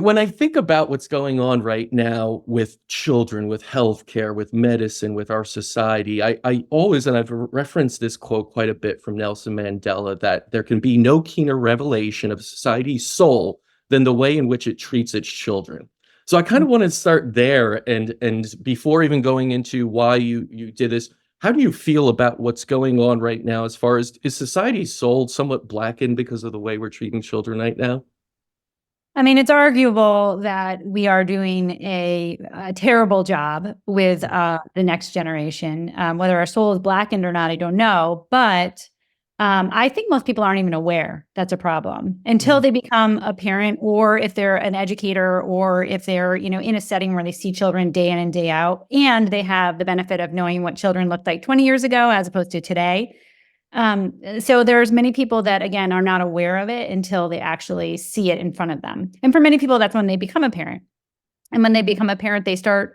When I think about what's going on right now with children, with healthcare, with medicine, with our society, I always, and I've referenced this quote quite a bit from Nelson Mandela, that there can be no keener revelation of society's soul than the way in which it treats its children. So I kind of want to start there, and before even going into why you did this, how do you feel about what's going on right now as far as is society's soul somewhat blackened because of the way we're treating children right now? I mean, it's arguable that we are doing a terrible job with the next generation. Whether our soul is blackened or not, I don't know. But I think most people aren't even aware that's a problem until Mhm. they become a parent, or if they're an educator, or if they're in a setting where they see children day in and day out, and they have the benefit of knowing what children looked like 20 years ago as opposed to today. So there's many people that, again, are not aware of it until they actually see it in front of them. And for many people, that's when they become a parent. And when they become a parent, they start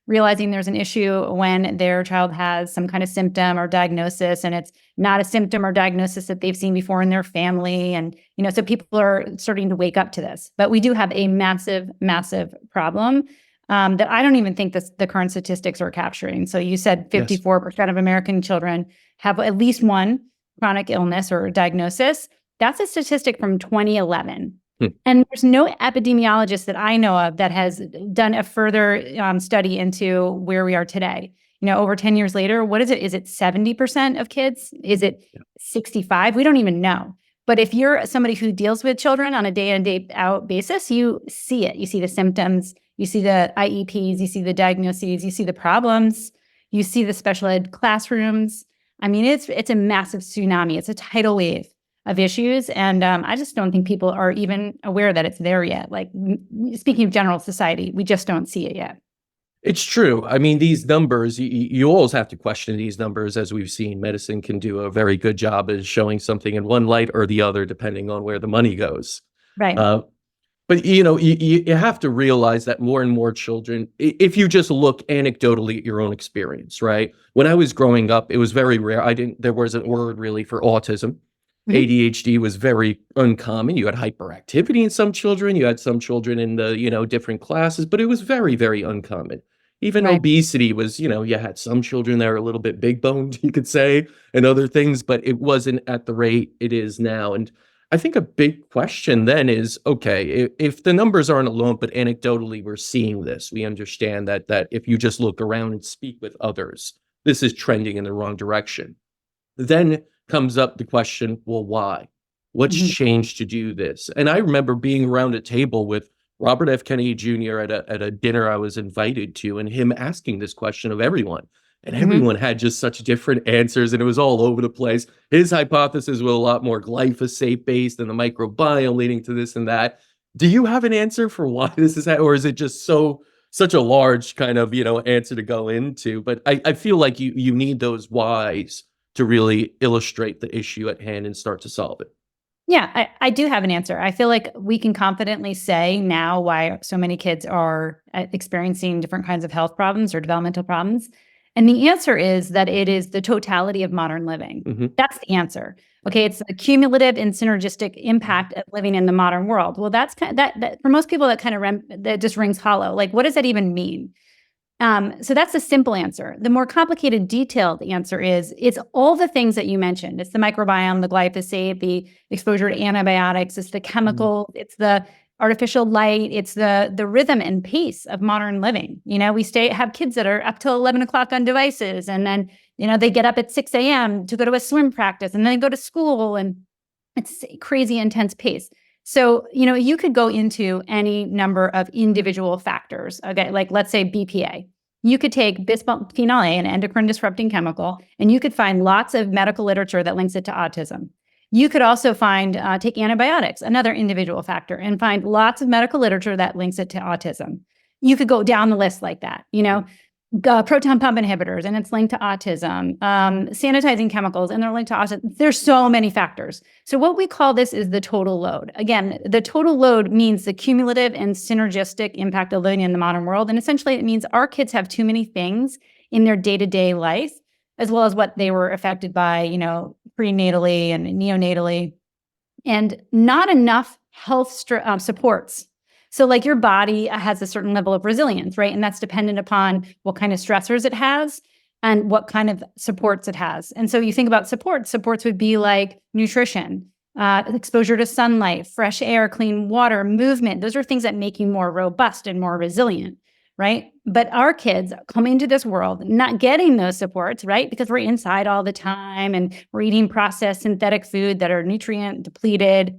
realizing there's an issue when their child has some kind of symptom or diagnosis, and it's not a symptom or diagnosis that they've seen before in their family. And, so people are starting to wake up to this. But we do have a massive, massive problem that I don't even think the current statistics are capturing. So you said Yes. 54% of American children have at least one chronic illness or diagnosis. That's a statistic from 2011. Hmm. And there's no epidemiologist that I know of that has done a further study into where we are today. Over 10 years later, what is it? Is it 70% of kids? Is it 65? We don't even know. But if you're somebody who deals with children on a day in, day out basis, you see it. You see the symptoms, you see the IEPs, you see the diagnoses, you see the problems, you see the special ed classrooms. I mean, it's a massive tsunami. It's a tidal wave of issues. And I just don't think people are even aware that it's there yet. Like, speaking of general society, we just don't see it yet. It's true. I mean, these numbers, you always have to question these numbers. As we've seen, medicine can do a very good job at showing something in one light or the other, depending on where the money goes. Right. Uh, but you have to realize that more and more children, if you just look anecdotally at your own experience, right? When I was growing up, it was very rare. There wasn't a word really for autism. Mhm. ADHD was very uncommon. You had hyperactivity in some children. You had some children in the, different classes, but it was very, very uncommon. Even Right. obesity was, you had some children that are a little bit big boned, you could say, and other things, but it wasn't at the rate it is now. And I think a big question then is, okay, if the numbers aren't alone, but anecdotally we're seeing this, we understand that if you just look around and speak with others, this is trending in the wrong direction. Then comes up the question, well, why? What's Mhm. changed to do this? And I remember being around a table with Robert F. Kennedy Jr. at a dinner I was invited to, and him asking this question of everyone. And Mhm. everyone had just such different answers, and it was all over the place. His hypothesis was a lot more glyphosate based and the microbiome leading to this and that. Do you have an answer for why this is or is it just such a large kind of answer to go into? But I feel like you need those whys to really illustrate the issue at hand and start to solve it. Yeah, I do have an answer. I feel like we can confidently say now why so many kids are experiencing different kinds of health problems or developmental problems. And the answer is that it is the totality of modern living. Mhm. That's the answer. Okay, it's the cumulative and synergistic impact of living in the modern world. Well, that's that for most people that kind of that just rings hollow. Like, what does that even mean? So that's the simple answer. The more complicated, detailed answer is it's all the things that you mentioned. It's the microbiome, the glyphosate, the exposure to antibiotics, it's the Mhm. chemical, it's the artificial light, it's the rhythm and pace of modern living. We have kids that are up till 11 o'clock on devices, and then they get up at 6 a.m. to go to a swim practice, and then they go to school, and it's a crazy intense pace. So, you could go into any number of individual factors. Okay. Like, let's say BPA. You could take bisphenol A, an endocrine disrupting chemical, and you could find lots of medical literature that links it to autism. You could also take antibiotics, another individual factor, and find lots of medical literature that links it to autism. You could go down the list like that. Proton pump inhibitors, and it's linked to autism, sanitizing chemicals, and they're linked to autism. There's so many factors. So what we call this is the total load. Again, the total load means the cumulative and synergistic impact of living in the modern world. And essentially it means our kids have too many things in their day-to-day life, as well as what they were affected by, prenatally and neonatally, and not enough health supports So like your body has a certain level of resilience, right? And that's dependent upon what kind of stressors it has and what kind of supports it has. And so you think about supports would be like nutrition, exposure to sunlight, fresh air, clean water, movement. Those are things that make you more robust and more resilient, right? But our kids coming into this world not getting those supports, right? Because we're inside all the time and we're eating processed synthetic food that are nutrient depleted,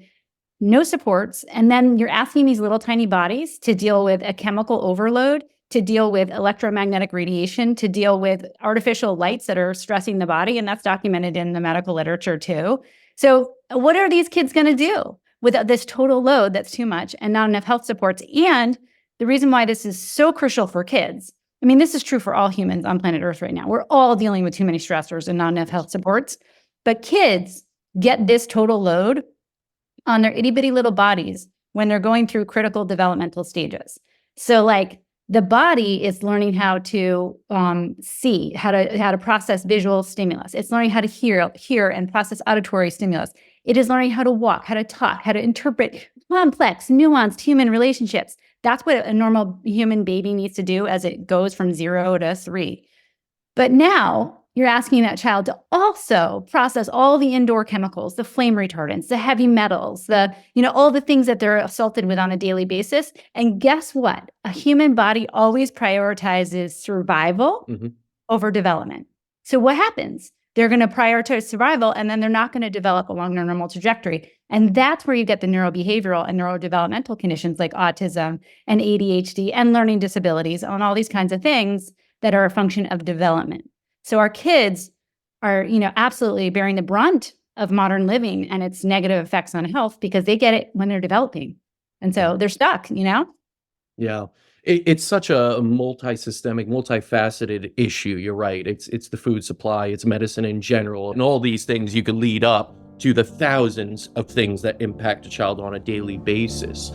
no supports. And then you're asking these little tiny bodies to deal with a chemical overload, to deal with electromagnetic radiation, to deal with artificial lights that are stressing the body. And that's documented in the medical literature too. So what are these kids going to do with this total load that's too much and not enough health supports? And the reason why this is so crucial for kids, I mean, this is true for all humans on planet Earth right now. We're all dealing with too many stressors and not enough health supports. But kids get this total load on their itty bitty little bodies when they're going through critical developmental stages. So like the body is learning how to see, how to process visual stimulus. It's learning how to hear and process auditory stimulus. It is learning how to walk, how to talk, how to interpret complex, nuanced human relationships. That's what a normal human baby needs to do as it goes from 0 to 3. But now you're asking that child to also process all the indoor chemicals, the flame retardants, the heavy metals, all the things that they're assaulted with on a daily basis. And guess what? A human body always prioritizes survival over development. So what happens? They're going to prioritize survival, and then they're not going to develop along their normal trajectory. And that's where you get the neurobehavioral and neurodevelopmental conditions like autism and ADHD and learning disabilities and all these kinds of things that are a function of development. So our kids are, absolutely bearing the brunt of modern living and its negative effects on health because they get it when they're developing. And so they're stuck, Yeah. It's such a multi-systemic, multifaceted issue. You're right. It's the food supply, it's medicine in general, and all these things you could lead up to the thousands of things that impact a child on a daily basis.